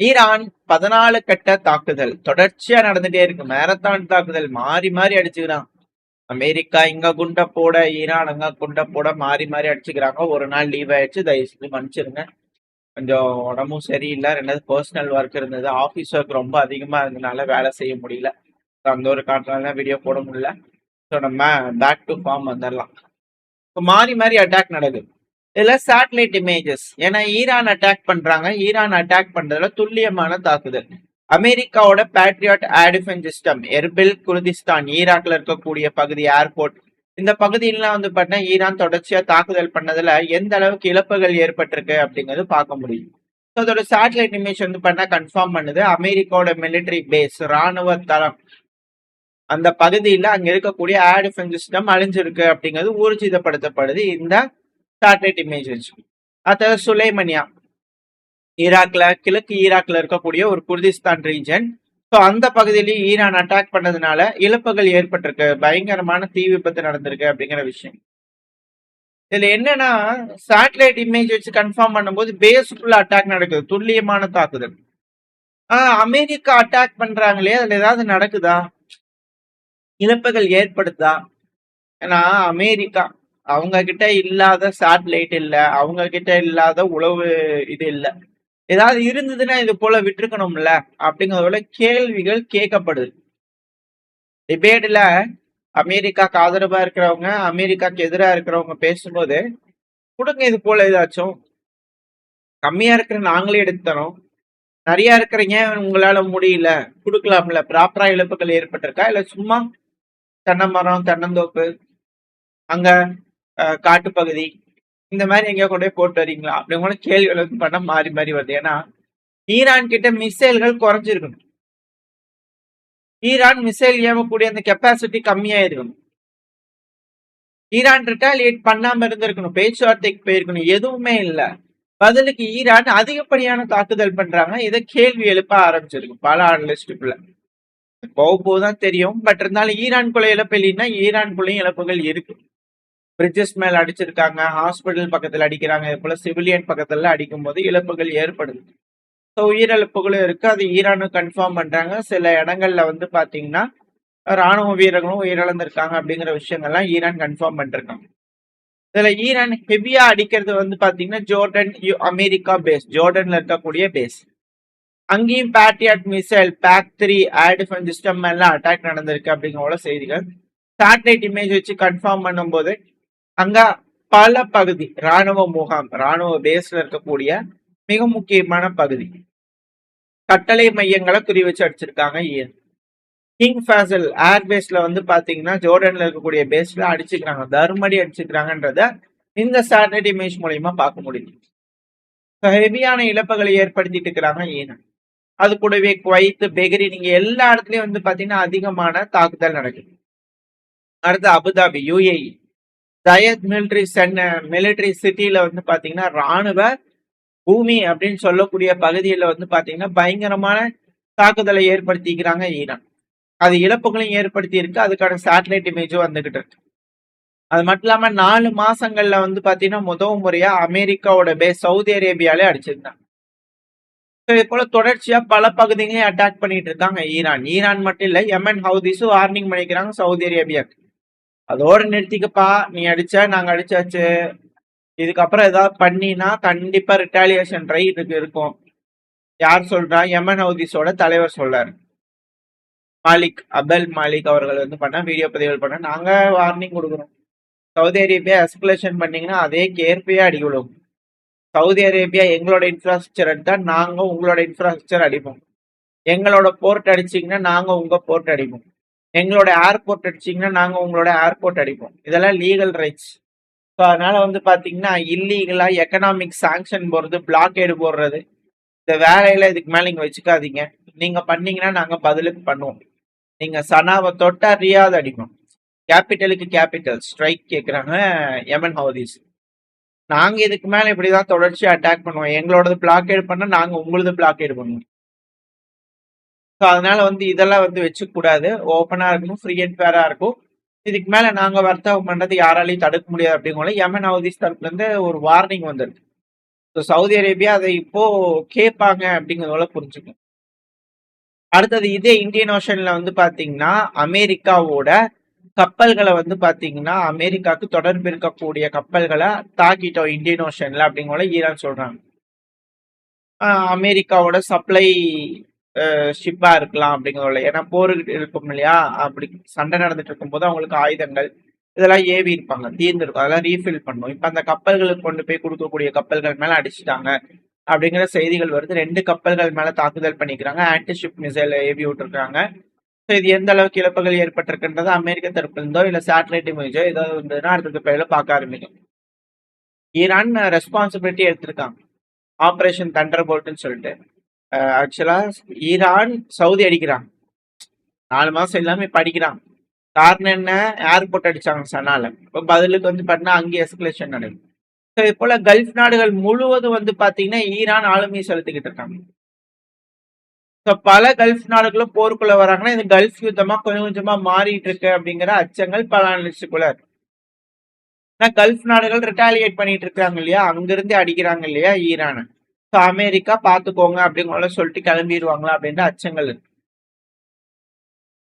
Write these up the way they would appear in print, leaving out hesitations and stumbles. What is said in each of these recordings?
Iran 14 கட்ட தாக்குதல் தொடர்ச்சியா நடந்துட்டே இருக்கு. மேரத்தான் தாக்குதல் மாறி மாறி அடிச்சுக்கிறான். அமெரிக்கா இங்க குண்ட போட, ஈரான் அங்க குண்ட போட மாறி மாறி அடிச்சுக்கிறாங்க. ஒரு நாள் லீவ் ஆயிடுச்சு, தயவு செஞ்சு மன்னிச்சிருங்க. கொஞ்சம் உடம்பும் சரியில்லை, ரெண்டாவது பர்சனல் ஒர்க் இருந்தது, ஆஃபீஸ் ஒர்க் ரொம்ப அதிகமா இருந்ததுனால வேலை செய்ய முடியல. அந்த ஒரு காரணத்தால வீடியோ போட முடியல. ஸோ நம்ம பேக் டு ஃபார்ம் வந்துடலாம். இப்போ மாறி மாறி அட்டாக் நடக்குது. இதுல சேட்டலைட் இமேஜஸ், ஏன்னா ஈரான் அட்டாக் பண்றாங்க. ஈரான் அட்டாக் பண்றதுல துல்லியமான தாக்குதல். அமெரிக்காவோட Patriot air defence system Erbil Kurdistan ஈராக்ல இருக்கக்கூடிய பகுதி ஏர்போர்ட், இந்த பகுதியிலாம் வந்து பார்த்தீங்கன்னா ஈரான் தொடர்ச்சியா தாக்குதல் பண்ணதுல எந்த அளவுக்கு இழப்புகள் ஏற்பட்டிருக்கு அப்படிங்கிறது பார்க்க முடியும். ஸோ அதோட சேட்டலைட் இமேஜ் வந்து பார்த்தா கன்ஃபார்ம் பண்ணுது அமெரிக்காவோட மிலிட்டரி பேஸ் ராணுவ தளம் அந்த பகுதியில் அங்க இருக்கக்கூடிய ஏர் டிஃபென்ஸ் சிஸ்டம் அழிஞ்சிருக்கு அப்படிங்கிறது ஊர்ஜிதப்படுத்தப்படுது இந்த சேட்டலைட் இமேஜ் வச்சு. அடுத்தது சுலைமனியா, ஈராக்ல கிழக்கு ஈராக்ல இருக்கக்கூடிய ஒரு குர்திஸ்தான் ரீஜன். ஸோ அந்த பகுதியிலேயே ஈரான் அட்டாக் பண்ணதுனால இழப்புகள் ஏற்பட்டிருக்கு, பயங்கரமான தீ விபத்து நடந்திருக்கு அப்படிங்கிற விஷயம். இதுல என்னன்னா சேட்டலைட் இமேஜ் வச்சு கன்ஃபார்ம் பண்ணும்போது பேஸுக்குள்ள அட்டாக் நடக்குது, துல்லியமான தாக்குதல். அமெரிக்கா அட்டாக் பண்றாங்களே, அதுல ஏதாவது நடக்குதா, இழப்புகள் ஏற்படுதா? ஏன்னா அமெரிக்கா அவங்க கிட்ட இல்லாத சேட்டலைட் இல்ல, அவங்க கிட்ட இல்லாத உளவு இது இல்ல. ஏதாவது இருந்ததுன்னா இது போல விட்டுருக்கணும்ல அப்படிங்கறத கேள்விகள் கேட்கப்படுது. டிபேட்ல அமெரிக்காக்கு ஆதரவா இருக்கிறவங்க, அமெரிக்காக்கு எதிராக இருக்கிறவங்க பேசும்போது கொடுங்க இது போல ஏதாச்சும், கம்மியா இருக்கிற நாங்களே எடுத்து தரோம், நிறைய இருக்கிறீங்க உங்களால முடியல, கொடுக்கலாம்ல. ப்ராப்பரா இழப்புகள் ஏற்பட்டிருக்கா, இல்ல சும்மா தென்னை மரம் தென்னந்தோப்பு அங்க காட்டுப்பகுதி இந்த மாதிரி எங்கேயோ கொண்டு போய் போட்டு வரீங்களா அப்படிங்கிற கேள்விகள் வந்து பண்ண மாறி மாறி வருது. ஏன்னா ஈரான் கிட்ட மிசைல்கள் குறைஞ்சிருக்கணும், ஈரான் மிசைல் ஏவக்கூடிய அந்த கெப்பாசிட்டி கம்மியா இருக்கணும், ஈரான் ரிட்டாலியேட் பண்ணாம இருந்திருக்கணும், பேச்சுவார்த்தைக்கு போயிருக்கணும், எதுவுமே இல்ல. பதிலுக்கு ஈரான் அதிகப்படியான தாக்குதல் பண்றாங்க. இதை கேள்வி எழுப்ப ஆரம்பிச்சிருக்கு பல அனலிஸ்டுக்குள்ள. போகும்போதுதான் தெரியும். பட் இருந்தாலும் ஈரான்குள்ள இழப்பு இல்லைன்னா ஈரான்குள்ளேயும் இழப்புகள் இருக்கு. பிரிட்ஜஸ் மேல அடிச்சிருக்காங்க, ஹாஸ்பிட்டல் பக்கத்துல அடிக்கிறாங்க, இது போல சிவிலியன் பக்கத்துல அடிக்கும் போது இழப்புகள் ஏற்படுது. ஸோ உயிரிழப்புகளும் இருக்கு, அது ஈரானும் கன்ஃபார்ம் பண்றாங்க. சில இடங்கள்ல வந்து பாத்தீங்கன்னா ராணுவ வீரர்களும் உயிரிழந்திருக்காங்க அப்படிங்கிற விஷயங்கள்லாம் ஈரான் கன்ஃபார்ம் பண்ணிருக்காங்க. இதுல ஈரான் ஹெவியா அடிக்கிறது வந்து பாத்தீங்கன்னா ஜோர்டன் அமெரிக்கா பேஸ், ஜோர்டன்ல இருக்கக்கூடிய பேஸ், அங்கேயும் பேட்ரியாட் மிசைல் PAC-3 ஏர் டிஃபென்ஸ் சிஸ்டம் எல்லாம் அட்டாக் நடந்திருக்கு அப்படிங்கிற செய்திகள். சேட்டலைட் இமேஜ் வச்சு கன்ஃபார்ம் பண்ணும்போது அங்க பல பகுதி ராணுவ முகாம், ராணுவ பேஸ்ல இருக்கக்கூடிய மிக முக்கியமான பகுதி கட்டளை மையங்களை குறி வச்சு அடிச்சிருக்காங்க. கிங் ஃபேசல் ஏர்பேஸ்ல வந்து பாத்தீங்கன்னா ஜோர்டன்ல இருக்கக்கூடிய பேஸ்ல அடிச்சுக்கிறாங்க, தர்மடி அடிச்சுக்கிறாங்கன்றத இந்த சேட்டலைட் இமேஜ் மூலியமா பார்க்க முடியும். ஹெவியான இழப்புகளை ஏற்படுத்திட்டு இருக்கிறாங்க ஈரான். அது கூடவே குவைத், பெஹ்ரைன், நீங்க எல்லா இடத்துலயும் வந்து பாத்தீங்கன்னா அதிகமான தாக்குதல் நடக்குது. அடுத்து அபுதாபி UAE ஜயத் மிலிட்டரி சிட்டில வந்து பாத்தீங்கன்னா ராணுவ பூமி அப்படின்னு சொல்லக்கூடிய பகுதியில வந்து பாத்தீங்கன்னா பயங்கரமான தாக்குதலை ஏற்படுத்திக்கிறாங்க ஈரான். அது இழப்புகளையும் ஏற்படுத்தி இருக்கு, அதுக்கான சேட்டலைட் இமேஜும் வந்துகிட்டு இருக்கு. அது மட்டும் இல்லாம 4 மாசங்கள்ல வந்து பாத்தீங்கன்னா முதல் முறையா அமெரிக்காவோட பேஸ் சவுதி அரேபியாலே அடிச்சிருந்தாங்க. இது போல தொடர்ச்சியா பல பகுதிகளையும் அட்டாக் பண்ணிட்டு இருக்காங்க ஈரான். ஈரான் மட்டும் இல்ல, யமன் ஹவுதிஸும் வார்னிங் பண்ணிக்கிறாங்க சவுதி அரேபியாக்கு, அதோட நிறுத்திக்கப்பா, நீ அடிச்சா நாங்க அடிச்சாச்சு, இதுக்கப்புறம் ஏதாவது பண்ணினா கண்டிப்பா ரிட்டாலியேஷன் ரைட் இருக்கும். யார் சொல்றா? யமன் ஹவுதிஸோட தலைவர் சொல்றாரு, மாலிக் அபல் மாலிக் அவர்கள் வந்து பண்ண வீடியோ பதிவுகள் பண்ண, நாங்க வார்னிங் கொடுக்குறோம், சவுதி அரேபியா எஸ்கலேஷன் பண்ணீங்கன்னா அதே கேர்பையா அடி விழும். சவுதி அரேபியா எங்களோட இன்ஃப்ராஸ்ட்ரக்சர் எடுத்தா நாங்க உங்களோட இன்ஃப்ராஸ்ட்ரக்சர் அடிப்போம், எங்களோட போர்ட் அடிச்சீங்கன்னா நாங்க உங்க போர்ட் அடிப்போம், எங்களோட ஏர்போர்ட் அடிச்சீங்கன்னா நாங்க உங்களோட ஏர்போர்ட் அடிப்போம். இதெல்லாம் லீகல் ரைட்ஸ். ஸோ அதனால வந்து பாத்தீங்கன்னா இல்லீகலா எக்கனாமிக் சாங்ஷன் போடுறது, பிளாக்கேடு போடுறது, இந்த வேலையில இதுக்கு மேல நீங்க வச்சுக்காதீங்க. நீங்க பண்ணீங்கன்னா நாங்க பதிலுக்கு பண்ணுவோம். நீங்க சனாவை தொட்டா ரியாத் அடிப்போம், கேபிட்டலுக்கு கேபிட்டல் ஸ்ட்ரைக் கேட்குறாங்க யமன் ஹவுதிஸ். நாங்க இதுக்கு மேல இப்படிதான் தொடர்ச்சியா அட்டாக் பண்ணுவோம், எங்களோடது பிளாக்கேடு பண்ணா நாங்க உங்களது பிளாக்கேடு பண்ணுவோம். ஸோ அதனால வந்து இதெல்லாம் வந்து வச்சுக்க கூடாது, ஓப்பனா இருக்கணும், ஃப்ரீ அண்ட் ஃபேரா இருக்கும். இதுக்கு மேல நாங்க வர்த்தகம் பண்றது யாராலையும் தடுக்க முடியாது அப்படிங்கிற யமன் ஹவுதிஸ் தரப்புல இருந்து ஒரு வார்னிங் வந்துருக்கு. சவுதி அரேபியா அதை இப்போ கேட்பாங்க அப்படிங்கிறத புரிஞ்சுக்கணும். அடுத்தது இதே இந்தியன் ஓஷன்ல வந்து பாத்தீங்கன்னா அமெரிக்காவோட கப்பல்களை வந்து பாத்தீங்கன்னா அமெரிக்காவுக்கு தொடர்பு இருக்கக்கூடிய கப்பல்களை தாக்கிட்டோம் இந்தியன் ஓஷன்ல அப்படிங்கிற ஈரான் சொல்றாங்க. அமெரிக்காவோட சப்ளை ஷிப்பா இருக்கலாம் அப்படிங்கிறத, ஏன்னா போர் இருக்கும் இல்லையா, அப்படி சண்டை நடந்துட்டு இருக்கும் போது அவங்களுக்கு ஆயுதங்கள் இதெல்லாம் ஏவி இருப்பாங்க, தீர்ந்துருக்கும், அதெல்லாம் ரீஃபில் பண்ணும். இப்ப அந்த கப்பல்களுக்கு கொண்டு போய் கொடுக்கக்கூடிய கப்பல்கள் மேல அடிச்சுட்டாங்க அப்படிங்கிற செய்திகள் வருது. 2 கப்பல்கள் மேல தாக்குதல் பண்ணிக்கிறாங்க, ஆன்டிஷிப் மிசைல் ஏவி விட்டுருக்காங்க. இது எந்த அளவுக்கு இழப்புகள் ஏற்பட்டிருக்குன்றது அமெரிக்க தரப்புல இருந்தோ இல்ல சேட்டலைட் இமேஜோ ஏதாவது இருந்ததுன்னா அடுத்த பேர்ல பார்க்க ஆரம்பிக்கும். ஈரான் ரெஸ்பான்சிபிலிட்டி எடுத்திருக்காங்க, ஆபரேஷன் தண்டர் போல்ட்னு சொல்லிட்டு. ஆக்சுவலா ஈரான் சவுதி அடிக்கிறாங்க, 4 மாசம் எல்லாமே படிக்கிறாங்க. காரணம் என்ன, ஏர்போர்ட் அடிச்சாங்க சனால. இப்போ பதிலுக்கு வந்து பாத்தீங்கன்னா அங்கே எஸ்கலேஷன் நடக்கும். இது போல கல்ஃப் நாடுகள் முழுவதும் வந்து பாத்தீங்கன்னா ஈரான் ஆளுமையை செலுத்திக்கிட்டு இருக்காங்க. பல கல்ஃப் நாடுகளும் போருக்குள்ள வராங்கன்னா இந்த கல்ஃப் யுத்தமா கொஞ்சம் கொஞ்சமா மாறிட்டு இருக்கு அப்படிங்கிற அச்சங்கள் பல அனலிஸ்டுக்குள்ள இருக்கு. கல்ஃப் நாடுகள் ரிட்டாலியேட் பண்ணிட்டு இருக்காங்க இல்லையா, அங்கிருந்து அடிக்கிறாங்க இல்லையா ஈரான. அமெரிக்கா பாத்துக்கோங்க அப்படிங்கிற சொல்லிட்டு கிளம்பிடுவாங்களா அப்படின்ற அச்சங்கள் இருக்கு.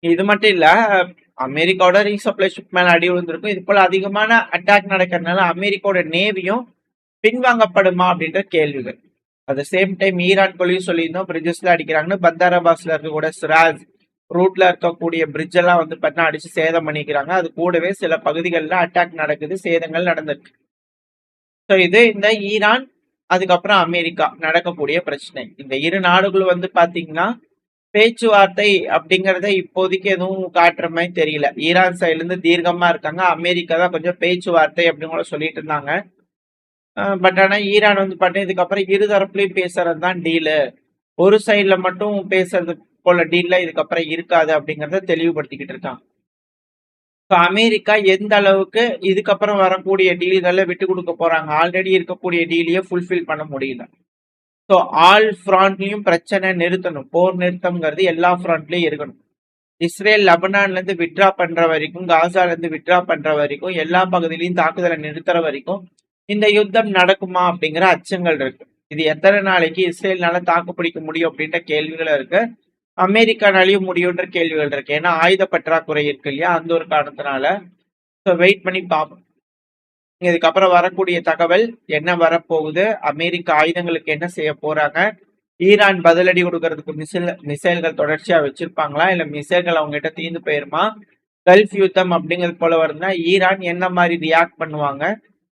இது மட்டும் இல்ல, அமெரிக்காவோட ரீசப்ளை ஷிப் மேல அடி விழுந்திருக்கும். இது போல அதிகமான அட்டாக் நடக்கிறதுனால அமெரிக்காவோட நேவியும் பின்வாங்கப்படுமா அப்படின்ற கேள்விகள். அட் சேம் டைம் ஈரான் கொள்ளையும் சொல்லியிருந்தோம், பிரிட்ஜஸ்ல அடிக்கிறாங்கன்னு. பந்தார் அப்பாஸ்ல இருக்கக்கூடிய சிராஜ் ரூட்ல இருக்கக்கூடிய பிரிட்ஜ் எல்லாம் வந்து பார்த்தா அடிச்சு சேதம் பண்ணிக்கிறாங்க. அது கூடவே சில பகுதிகளில் அட்டாக் நடக்குது, சேதங்கள் நடந்திருக்கு. ஸோ இது இந்த ஈரான் அதுக்கப்புறம் அமெரிக்கா நடக்கக்கூடிய பிரச்சனை. இந்த இரு நாடுகளும் வந்து பாத்தீங்கன்னா பேச்சுவார்த்தை அப்படிங்கறத இப்போதைக்கு எதுவும் காட்டுற மாதிரி தெரியல. ஈரான் சைட்ல இருந்து தீர்க்கமா இருக்காங்க, அமெரிக்கா தான் கொஞ்சம் பேச்சுவார்த்தை அப்படிங்கிற சொல்லிட்டு இருந்தாங்க. பட் ஆனா ஈரான் வந்து பாத்தீங்கன்னா இதுக்கப்புறம் இருதரப்புலையும் பேசுறது தான் டீலு, ஒரு சைட்ல மட்டும் பேசுறது போல டீல்ல இதுக்கப்புறம் இருக்காது அப்படிங்கறத தெளிவுபடுத்திக்கிட்டு இருக்காங்க. அமெரிக்கா எந்த அளவுக்கு இதுக்கப்புறம் வரக்கூடிய டீல்களை விட்டு கொடுக்க போறாங்க, ஆல்ரெடி இருக்கக்கூடிய டீலையே ஃபுல்ஃபில் பண்ண முடியல. ஸோ ஆல் ஃப்ராண்ட்லயும் பிரச்சனை நிறுத்தணும், போர் நிறுத்தம்ங்கிறது எல்லா ஃப்ராண்ட்லயும் இருக்கணும். இஸ்ரேல் லெபனான்ல இருந்து விட்ரா பண்ற வரைக்கும், காசால இருந்து விட்ரா பண்ற வரைக்கும், எல்லா பகுதியிலையும் தாக்குதலை நிறுத்துற வரைக்கும் இந்த யுத்தம் நடக்குமா அப்படிங்கிற அச்சங்கள் இருக்கு. இது எத்தனை நாளைக்கு இஸ்ரேல்னால தாக்கு பிடிக்க முடியும் அப்படின்ற கேள்விகள் இருக்கு, அமெரிக்கானாலையும் முடியுன்ற கேள்விகள் இருக்கு. ஏன்னா ஆயுத பற்றாக்குறை இருக்கு இல்லையா, அந்த ஒரு காரணத்தினால. ஸோ வெயிட் பண்ணி பார்ப்போம். இதுக்கப்புறம் வரக்கூடிய தகவல் என்ன வரப்போகுது, அமெரிக்க ஆயுதங்களுக்கு என்ன செய்ய போறாங்க, ஈரான் பதிலடி கொடுக்கறதுக்கு மிசைல்கள் தொடர்ச்சியா வச்சிருப்பாங்களா, இல்ல மிசைல்கள் அவங்க கிட்ட தீர்ந்து போயிருமா, கல்ஃப் யுத்தம் அப்படிங்கிறது போல வருதுன்னா ஈரான் என்ன மாதிரி ரியாக்ட் பண்ணுவாங்க,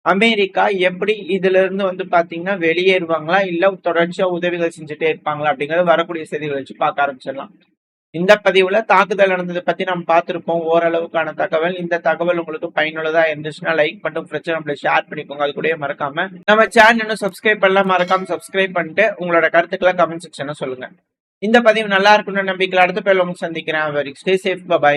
அமெரிக்கா எப்படி இதுல இருந்து வந்து பாத்தீங்கன்னா வெளியேறுவாங்களா, இல்ல தொடர்ச்சியா உதவிகள் செஞ்சுட்டே இருப்பாங்களா அப்படிங்கறது வரக்கூடிய செய்திகளை வச்சு பார்க்க ஆரம்பிச்சிடலாம். இந்த பதிவுல தாக்குதல் நடந்ததை பத்தி நம்ம பார்த்திருப்போம், ஓரளவுக்கான தகவல். இந்த தகவல் உங்களுக்கு பயனுள்ளதா இருந்துச்சுன்னா லைக் பண்ணிட்டு ஃப்ரெண்ட்ஸ் நம்மள ஷேர் பண்ணிக்கோங்க. அது கூட மறக்காம நம்ம சேனல் சப்ஸ்கிரைப் பண்ணலாம், மறக்காம சப்ஸ்கிரைப் பண்ணிட்டு உங்களோட கருத்துக்களை கமெண்ட் செக்ஷன்ல சொல்லுங்க. இந்த பதிவு நல்லா இருக்குன்னு நம்பிக்கையில் அடுத்த பேர்ல உங்களுக்கு சந்திக்கிறேன். Very stay safe, by.